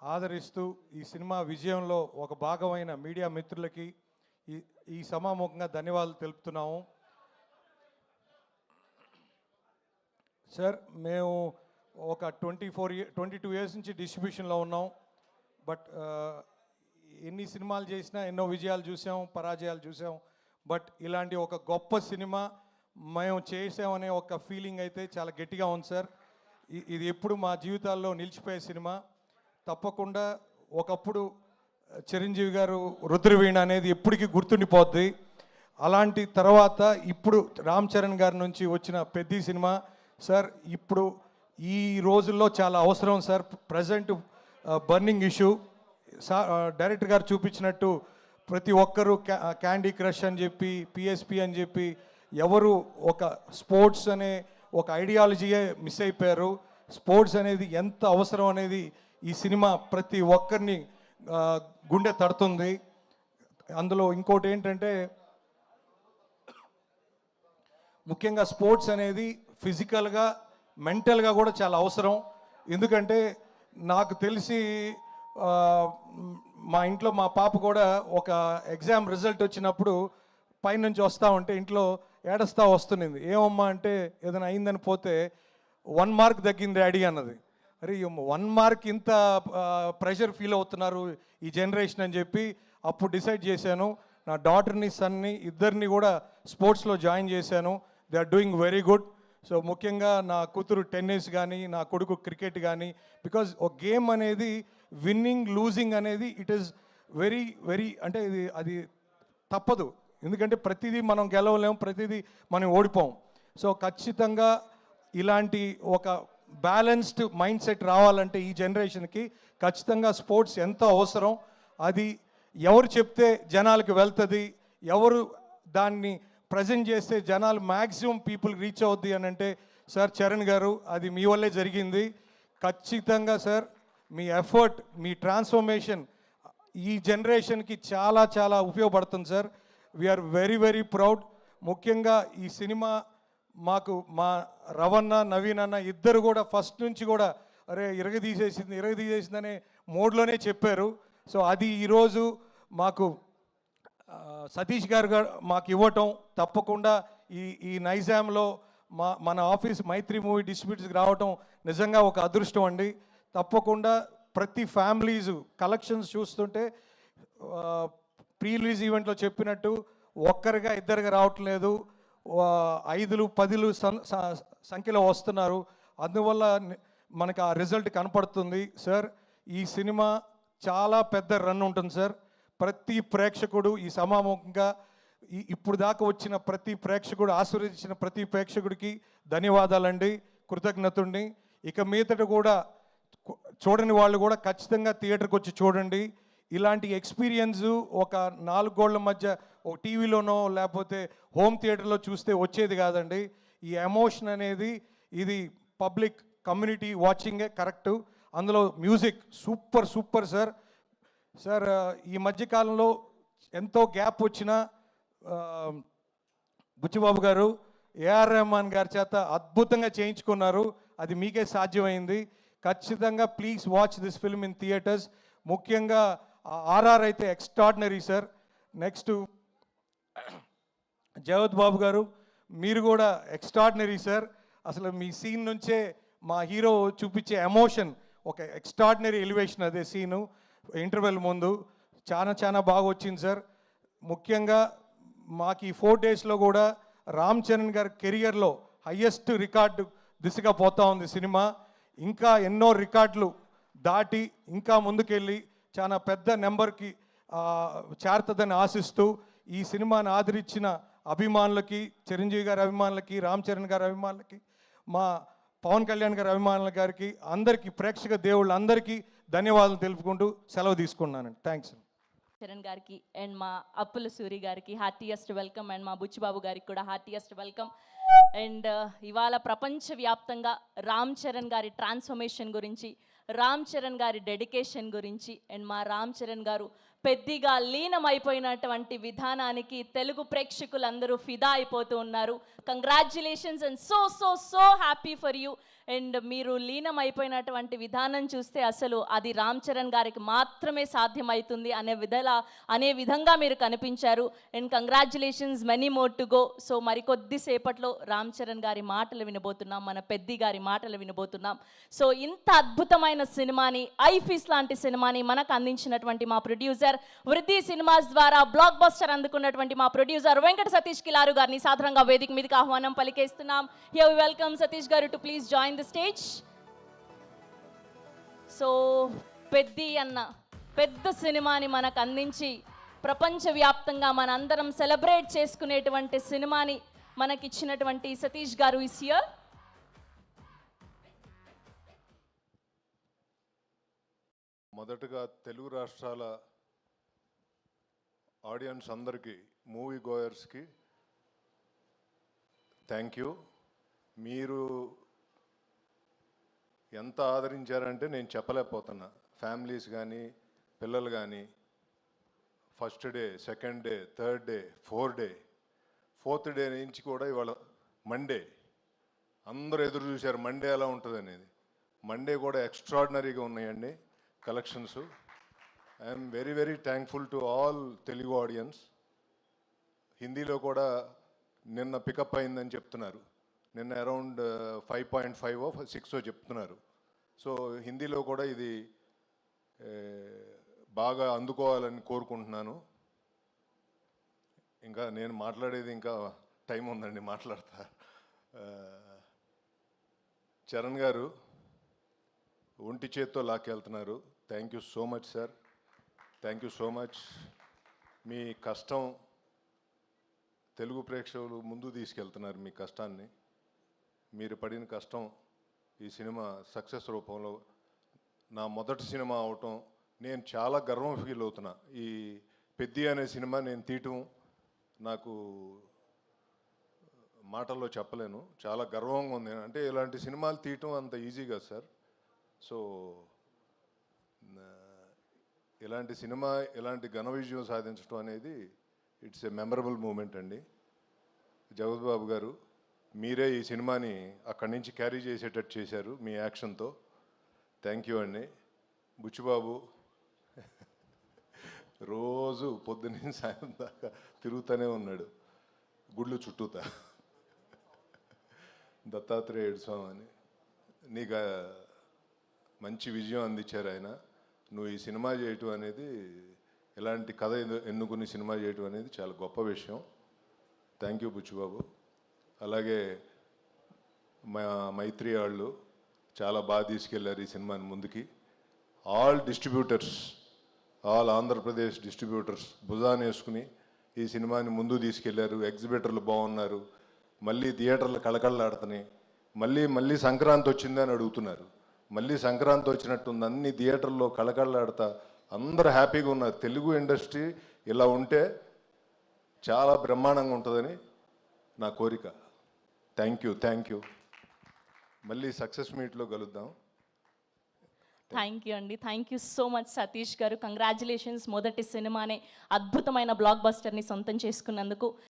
ఆదరిస్తూ ఈ సినిమా విజయంలో ఒక భాగమైన మీడియా మిత్రులకి ఈ సమాముఖంగా ధన్యవాదాలు తెలుపుతున్నాము. సార్, మేము ఒక 22 ఇయర్స్ నుంచి డిస్ట్రిబ్యూషన్లో ఉన్నాం. బట్ ఎన్ని సినిమాలు చేసినా ఎన్నో విజయాలు చూసాం, పరాజయాలు చూసాం. బట్ ఇలాంటి ఒక గొప్ప సినిమా మేము చేసామనే ఒక ఫీలింగ్ అయితే చాలా గట్టిగా ఉంది సార్. ఇది ఎప్పుడు మా జీవితాల్లో నిలిచిపోయే సినిమా. తప్పకుండా ఒకప్పుడు చిరంజీవి గారు రుద్రవీణ అనేది ఎప్పటికీ గుర్తుండిపోద్ది. అలాంటి తర్వాత ఇప్పుడు రామ్ చరణ్ గారి నుంచి వచ్చిన పెద్ద సినిమా సార్ ఇప్పుడు ఈ రోజుల్లో చాలా అవసరం sir. Present burning issue director గారు చూపించినట్టు ప్రతి ఒక్కరూ క్యాండీ క్రష్ అని చెప్పి, పిఎస్పి అని చెప్పి ఎవరు ఒక స్పోర్ట్స్ అనే ఒక ఐడియాలజీయే మిస్ అయిపోయారు. స్పోర్ట్స్ అనేది ఎంత అవసరం అనేది ఈ సినిమా ప్రతి ఒక్కరిని గుండె తడుతుంది. అందులో ఇంకోటి ఏంటంటే ముఖ్యంగా స్పోర్ట్స్ అనేది ఫిజికల్గా మెంటల్గా కూడా చాలా అవసరం. ఎందుకంటే నాకు తెలిసి మా ఇంట్లో మా పాప కూడా ఒక ఎగ్జామ్ రిజల్ట్ వచ్చినప్పుడు పైనుంచి వస్తూ ఉంటే ఇంట్లో ఏడుస్తూ వస్తున్నది. ఏమమ్మా అంటే ఏదైనా అయిందని పోతే 1 మార్క్ తగ్గింది డాడీ అన్నది. అరే 1 మార్క్ ఇంత ప్రెషర్ ఫీల్ అవుతున్నారు ఈ జనరేషన్ అని చెప్పి అప్పుడు డిసైడ్ చేశాను. నా డాటర్ని సన్ని ఇద్దరిని కూడా స్పోర్ట్స్లో జాయిన్ చేశాను. They are doing very good. So ముఖ్యంగా నా కూతురు టెన్నిస్ కానీ, నా కొడుకు క్రికెట్ కానీ, బికాజ్ ఒక గేమ్ అనేది విన్నింగ్ లూజింగ్ అనేది ఇట్ ఈస్ వెరీ వెరీ అంటే అది తప్పదు. ఎందుకంటే ప్రతిదీ మనం గెలవలేం, ప్రతిదీ మనం ఓడిపోం. సో ఖచ్చితంగా ఇలాంటి ఒక బ్యాలెన్స్డ్ మైండ్ సెట్ రావాలంటే ఈ జనరేషన్కి ఖచ్చితంగా స్పోర్ట్స్ ఎంతో అవసరం. అది ఎవరు చెప్తే జనాలకు వెళ్తుంది, ఎవరు దాన్ని ప్రజెంట్ చేస్తే జనాలు మ్యాక్సిమం పీపుల్ రీచ్ అవుద్ది అని అంటే సార్ చరణ్ గారు అది మీ వల్లే జరిగింది. ఖచ్చితంగా సార్ మీ ఎఫర్ట్, మీ ట్రాన్స్ఫర్మేషన్ ఈ జనరేషన్కి చాలా చాలా ఉపయోగపడుతుంది sir. We are very very proud. ముఖ్యంగా ఈ సినిమా మాకు మా రవణ, నవీన్ అన్న ఇద్దరు కూడా ఫస్ట్ నుంచి కూడా అరే ఇరగదీసేసింది అనే మోడ్లోనే చెప్పారు. సో అది ఈరోజు మాకు సతీష్ గారు మాకు ఇవ్వటం, తప్పకుండా ఈ నైజాంలో మన ఆఫీస్ మైత్రి మూవీ డిస్ట్రిబ్యూటర్స్కి రావటం నిజంగా ఒక అదృష్టం అండి. తప్పకుండా ప్రతి ఫ్యామిలీస్ కలెక్షన్స్ చూస్తుంటే ప్రీ రిలీజ్ ఈవెంట్లో చెప్పినట్టు ఒక్కరిగా ఇద్దరుగా రావట్లేదు, 5, 10 సంఖ్యలో వస్తున్నారు. అందువల్ల మనకు ఆ రిజల్ట్ కనపడుతుంది సార్. ఈ సినిమా చాలా పెద్ద రన్ ఉంటుంది సార్. ప్రతి ప్రేక్షకుడు ఈ సమాముఖంగా ఇప్పుడు దాకా వచ్చిన ప్రతి ప్రేక్షకుడు, ఆశీర్వదించిన ప్రతి ప్రేక్షకుడికి ధన్యవాదాలండి, కృతజ్ఞతుండి. ఇక మీదట కూడా చూడని వాళ్ళు కూడా ఖచ్చితంగా థియేటర్కి వచ్చి చూడండి. ఇలాంటి ఎక్స్పీరియన్స్ ఒక 4 గోళ్ల మధ్య ఒక టీవీలోనో లేకపోతే హోమ్ థియేటర్లో చూస్తే వచ్చేది కాదండి. ఈ ఎమోషన్ అనేది ఇది పబ్లిక్ కమ్యూనిటీ వాచింగే కరెక్టు. అందులో మ్యూజిక్ సూపర్ సార్. సార్ ఈ మధ్యకాలంలో ఎంతో గ్యాప్ వచ్చిన బుచ్చిబాబు గారు ఏఆర్ రెహమాన్ గారి చేత అద్భుతంగా చేయించుకున్నారు. అది మీకే సాధ్యమైంది. ఖచ్చితంగా please watch this film in theatres. ముఖ్యంగా ఆర్ఆర్ అయితే ఎక్స్ట్రాడినరీ సార్. నెక్స్ట్ జగత్ బాబు గారు మీరు కూడా ఎక్స్ట్రాడినరీ సార్. అసలు మీ సీన్ నుంచే మా హీరో చూపించే ఎమోషన్ ఒక ఎక్స్ట్రాడినరీ ఎలివేషన్. అదే సీను ఇంటర్వెల్ ముందు చాలా బాగా వచ్చింది సార్. ముఖ్యంగా మాకు ఈ 4 డేస్లో కూడా రామ్ చరణ్ గారి కెరియర్లో హయ్యెస్ట్ రికార్డు దిశగా పోతా ఉంది సినిమా. ఇంకా ఎన్నో రికార్డులు దాటి ఇంకా ముందుకెళ్ళి చాలా పెద్ద నెంబర్కి చేరుతుందని ఆశిస్తూ ఈ సినిమాని ఆదరించిన అభిమానులకి, చిరంజీవి గారి అభిమానులకి, రామ్ చరణ్ గారి అభిమానులకి, మా పవన్ కళ్యాణ్ గారి అభిమానుల గారికి, అందరికీ ప్రేక్షక దేవుళ్ళందరికీ ధన్యవాదాలు తెలుపుకుంటూ సెలవు తీసుకున్నానండి. థ్యాంక్స్. చరణ్ గారికి అండ్ మా అప్పుల సూరి గారికి హార్టియెస్ట్ వెల్కమ్ అండ్ మా బుచ్చిబాబు గారికి కూడా హార్టియెస్ట్ వెల్కమ్. అండ్ ఇవాళ ప్రపంచవ్యాప్తంగా రామ్ చరణ్ గారి ట్రాన్స్ఫర్మేషన్ గురించి, రామ్ చరణ్ గారి డెడికేషన్ గురించి అండ్ మా రామ్ చరణ్ గారు పెద్దిగా లీనమైపోయినటువంటి విధానానికి తెలుగు ప్రేక్షకులందరూ ఫిదా అయిపోతూ ఉన్నారు. Congratulations and so so so happy for you. And మీరు లీనమైపోయినటువంటి విధానం చూస్తే అసలు అది రామ్ చరణ్ గారికి మాత్రమే సాధ్యమవుతుంది అనే విధంగా మీరు కనిపించారు. And congratulations, many more to go. So మరికొద్దిసేపట్లో రామ్ చరణ్ గారి మాటలు వినబోతున్నాం, మన పెద్ది గారి మాటలు వినబోతున్నాం. సో ఇంత అద్భుతమైన సినిమాని, ఐఫీస్ లాంటి సినిమాని మనకు అందించినటువంటి మా ప్రొడ్యూసర్, వృద్ధి సినిమాస్ ద్వారా బ్లాక్ బస్టర్ అందుకున్నటువంటి మా ప్రొడ్యూసర్ వెంకట సతీష్ కిలారు గారిని సాధారణంగా వేదిక మీదకి ఆహ్వానం పలికేస్తున్నాం. హియర్ వి వెల్కమ్ సతీష్ గారు to please join the stage. So Peddi అన్న పెద్ద సినిమాని మనకు అందించి ప్రపంచవ్యాప్తంగా మనందరం సెలబ్రేట్ చేసుకునేటువంటి సినిమాని మనకిచ్చినటువంటి సతీష్ గారు ఇస్ హియర్. మొదటగా తెలుగు రాష్ట్రాల ఆడియన్స్ అందరికీ, మూవీ గోయర్స్కి థ్యాంక్ యూ. మీరు ఎంత ఆదరించారంటే నేను చెప్పలేకపోతున్నా. ఫ్యామిలీస్ కానీ పిల్లలు కానీ first day, second day, third day, fourth day నుంచి కూడా ఇవాళ మండే అందరూ ఎదురు చూశారు మండే ఎలా ఉంటుంది అనేది. మండే కూడా ఎక్స్ట్రాడినరీగా ఉన్నాయండి collections. I'm very very thankful to all Telugu audience. హిందీలో కూడా నిన్న పికప్ అయిందని చెప్తున్నారు. నిన్న అరౌండ్ 5.5 or 6 చెప్తున్నారు. సో హిందీలో కూడా ఇది బాగా అందుకోవాలని కోరుకుంటున్నాను. ఇంకా నేను మాట్లాడేది ఇంకా టైం ఉందండి, మాట్లాడతా. చరణ్ గారు ఒంటి చేత్తో లాక్కెళ్తున్నారు. Thank you so much sir, thank you so much. మీ కష్టం తెలుగు ప్రేక్షకులు ముందు తీసుకెళ్తున్నారు. మీ కష్టాన్ని, మీరు పడిన కష్టం ఈ సినిమా సక్సెస్ రూపంలో నా మొదటి సినిమా అవటం నేను చాలా గర్వం ఫీల్ అవుతున్నా. ఈ పెద్ది అనే సినిమా నేను తీయటం నాకు మాటల్లో చెప్పలేను, చాలా గర్వంగా ఉంది. అంటే ఇలాంటి సినిమాలు తీయటం అంత ఈజీగా సార్. సో ఇలాంటి సినిమా ఇలాంటి ఘన విజయం సాధించడం అనేది ఇట్స్ ఏ మెమరబుల్ మూమెంట్ అండి. జగత్ బాబు గారు, మీరే ఈ సినిమాని అక్కడి నుంచి క్యారీ చేసేటట్టు చేశారు మీ యాక్షన్తో. థ్యాంక్ యూ అండి. బుచ్చిబాబు రోజు పొద్దున్న సాయం దాకా తిరుగుతూనే ఉన్నాడు గుళ్ళు చుట్టూతా. దత్తాత్రేయుడు స్వామి అని నీకు మంచి విజయం అందించారు ఆయన. నువ్వు ఈ సినిమా చేయటం అనేది, ఇలాంటి కథ ఎన్నుకుని సినిమా చేయటం అనేది చాలా గొప్ప విషయం. Thank you Buchibabu. అలాగే మా మైత్రి వాళ్ళు చాలా బాగా తీసుకెళ్లారు ఈ సినిమాని ముందుకి. All distributors, all Andhra Pradesh distributors భుజాన్ని వేసుకుని ఈ సినిమాని ముందు తీసుకెళ్లారు. ఎగ్జిబిటర్లు బాగున్నారు, మళ్ళీ థియేటర్లు కళకళలాడుతున్నాయి. మళ్ళీ సంక్రాంతి వచ్చిందని అడుగుతున్నారు. మళ్ళీ సంక్రాంతి వచ్చినట్టుంది, అన్ని థియేటర్లో కళకళలాడుతా అందరూ హ్యాపీగా ఉన్నారు. తెలుగు ఇండస్ట్రీ ఇలా ఉంటే చాలా బ్రహ్మాండంగా ఉంటుందని నా కోరిక. Thank you. మళ్ళీ సక్సెస్ మీట్లో కలుద్దాం. థ్యాంక్ యూ అండి. Thank you so much Satish గారు. కంగ్రాచులేషన్స్, మొదటి సినిమానే అద్భుతమైన బ్లాక్ బస్టర్ని సొంతం చేసుకున్నందుకు.